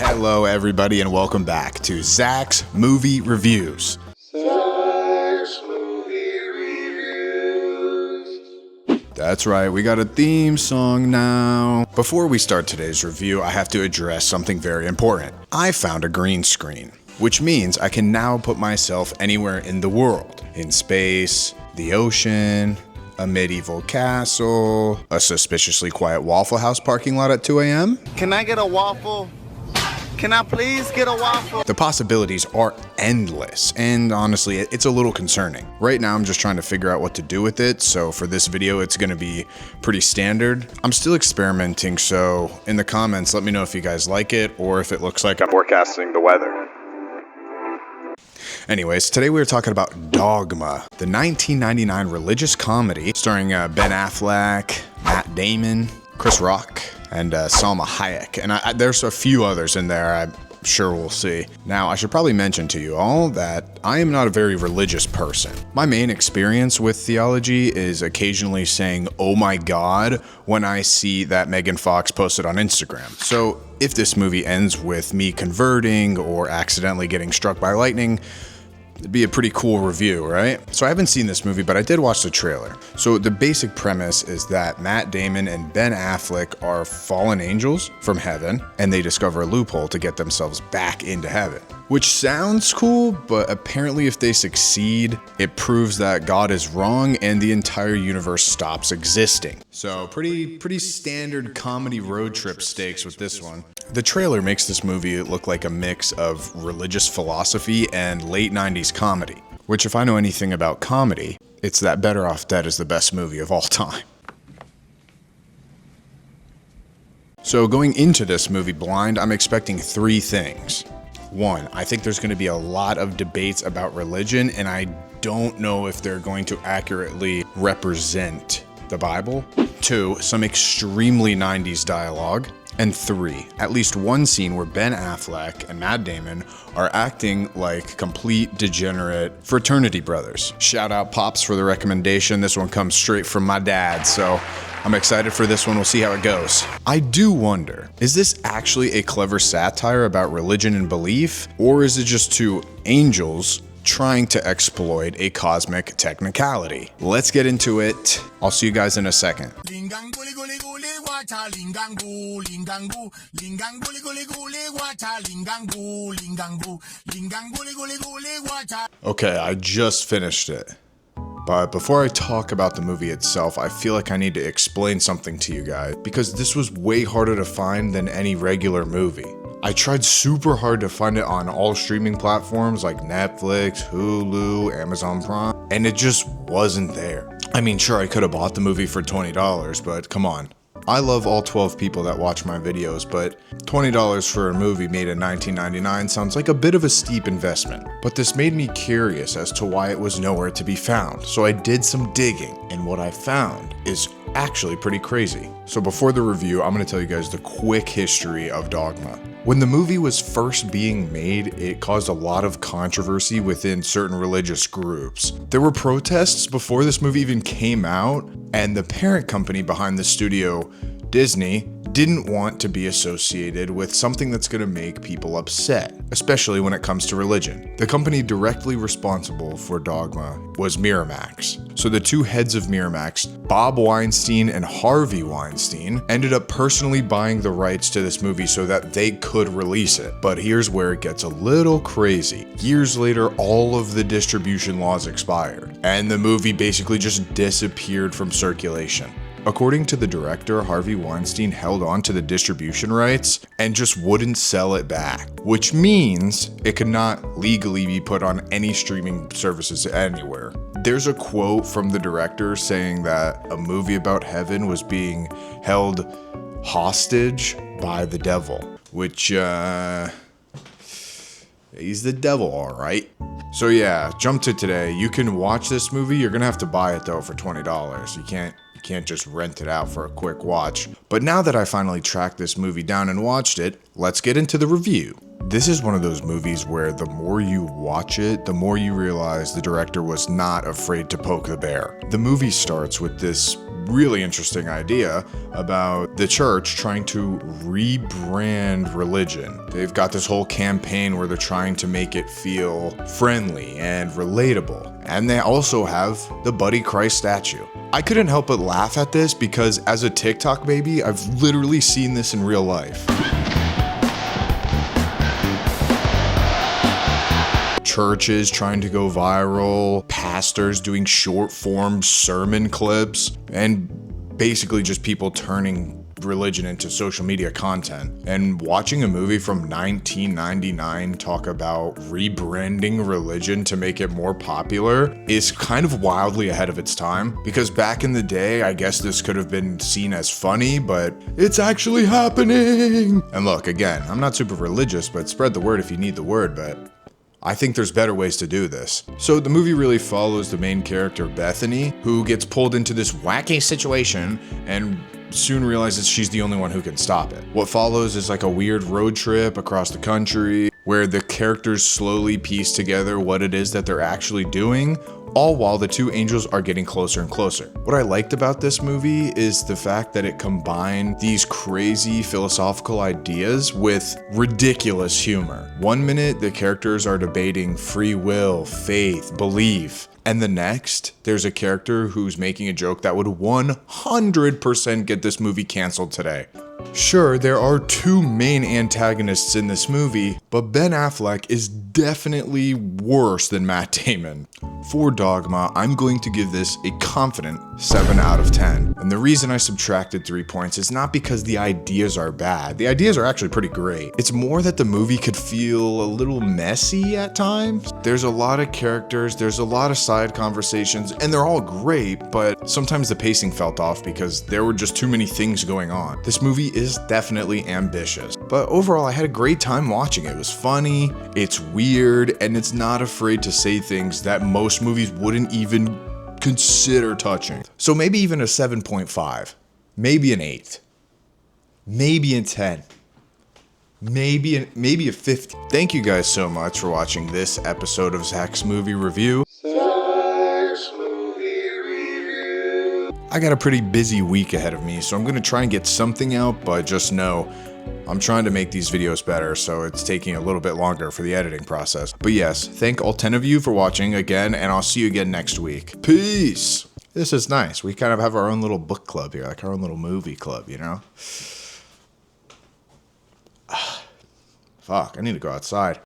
Hello everybody and welcome back to Zach's Movie Reviews. Zach's Movie Reviews. That's right, we got a theme song now. Before we start today's review, I have to address something very important. I found a green screen, which means I can now put myself anywhere in the world. In space, the ocean, a medieval castle, a suspiciously quiet Waffle House parking lot at 2 a.m. Can I get a waffle? Can I please get a waffle? The possibilities are endless, and honestly, it's a little concerning. Right now, I'm just trying to figure out what to do with it, so for this video, it's gonna be pretty standard. I'm still experimenting, so in the comments, let me know if you guys like it, or if it looks like I'm forecasting the weather. Anyways, today we were talking about Dogma, the 1999 religious comedy starring Ben Affleck, Matt Damon, Chris Rock, and Salma Hayek. And there's a few others in there, I'm sure we'll see. Now, I should probably mention to you all that I am not a very religious person. My main experience with theology is occasionally saying, "Oh my God," when I see that Megan Fox posted on Instagram. So if this movie ends with me converting or accidentally getting struck by lightning, it'd be a pretty cool review, right? So I haven't seen this movie, but I did watch the trailer. So the basic premise is that Matt Damon and Ben Affleck are fallen angels from heaven, and they discover a loophole to get themselves back into heaven. Which sounds cool, but apparently if they succeed, it proves that God is wrong and the entire universe stops existing. So pretty standard comedy road trip stakes with this one. The trailer makes this movie look like a mix of religious philosophy and late 90s comedy, which if I know anything about comedy, it's that Better Off Dead is the best movie of all time. So going into this movie blind, I'm expecting three things. One, I think there's going to be a lot of debates about religion, and I don't know if they're going to accurately represent the Bible. Two, some extremely 90s dialogue. And three, at least one scene where Ben Affleck and Matt Damon are acting like complete degenerate fraternity brothers. Shout out Pops for the recommendation. This one comes straight from my dad, so I'm excited for this one. We'll see how it goes. I do wonder, is this actually a clever satire about religion and belief, or is it just two angels trying to exploit a cosmic technicality? Let's get into it. I'll see you guys in a second. Okay, I just finished it. But before I talk about the movie itself, I feel like I need to explain something to you guys, because this was way harder to find than any regular movie. I tried super hard to find it on all streaming platforms like Netflix, Hulu, Amazon Prime, and it just wasn't there. I mean, sure, I could have bought the movie for $20, but come on. I love all 12 people that watch my videos, but $20 for a movie made in 1999 sounds like a bit of a steep investment. But this made me curious as to why it was nowhere to be found, so I did some digging, and what I found is actually pretty crazy. So before the review, I'm going to tell you guys the quick history of Dogma. When the movie was first being made, it caused a lot of controversy within certain religious groups. There were protests before this movie even came out, and the parent company behind the studio, Disney, didn't want to be associated with something that's going to make people upset, especially when it comes to religion. The company directly responsible for Dogma was Miramax. So the two heads of Miramax, Bob Weinstein and Harvey Weinstein, ended up personally buying the rights to this movie so that they could release it. But here's where it gets a little crazy. Years later, all of the distribution laws expired, and the movie basically just disappeared from circulation. According to the director, Harvey Weinstein held on to the distribution rights and just wouldn't sell it back, which means it could not legally be put on any streaming services anywhere. There's a quote from the director saying that a movie about heaven was being held hostage by the devil, which, he's the devil, all right. So yeah, jump to today. You can watch this movie. You're gonna have to buy it though for $20. You can't just rent it out for a quick watch. But now that I finally tracked this movie down and watched it, let's get into the review. This is one of those movies where the more you watch it, the more you realize the director was not afraid to poke the bear. The movie starts with this really interesting idea about the church trying to rebrand religion. They've got this whole campaign where they're trying to make it feel friendly and relatable. And they also have the Buddy Christ statue. I couldn't help but laugh at this because as a TikTok baby, I've literally seen this in real life. Churches trying to go viral, pastors doing short form sermon clips, and basically just people turning religion into social media content. And watching a movie from 1999 talk about rebranding religion to make it more popular is kind of wildly ahead of its time, because back in the day, I guess this could have been seen as funny, but it's actually happening. And look, again, I'm not super religious, but spread the word if you need the word, but I think there's better ways to do this. So the movie really follows the main character, Bethany, who gets pulled into this wacky situation and soon realizes she's the only one who can stop it. What follows is like a weird road trip across the country where the characters slowly piece together what it is that they're actually doing, all while the two angels are getting closer and closer. What I liked about this movie is the fact that it combined these crazy philosophical ideas with ridiculous humor. One minute, the characters are debating free will, faith, belief. And the next, there's a character who's making a joke that would 100% get this movie canceled today. Sure, there are two main antagonists in this movie, but Ben Affleck is definitely worse than Matt Damon. For Dogma, I'm going to give this a confident 7 out of 10. And the reason I subtracted 3 points is not because the ideas are bad. The ideas are actually pretty great. It's more that the movie could feel a little messy at times. There's a lot of characters, there's a lot of side conversations, and they're all great, but sometimes the pacing felt off because there were just too many things going on. This movie is definitely ambitious, but overall I had a great time watching it. It was funny, it's weird, and it's not afraid to say things that most movies wouldn't even consider touching. So maybe even a 7.5, maybe an 8, maybe a 10, maybe a 50. Thank you guys so much for watching this episode of Zach's Movie Review. Zach's Movie Review. I got a pretty busy week ahead of me, so I'm gonna try and get something out, but just know I'm trying to make these videos better, so it's taking a little bit longer for the editing process. But yes, thank all 10 of you for watching again, and I'll see you again next week. Peace! This is nice. We kind of have our own little book club here, like our own little movie club, you know? Fuck, I need to go outside.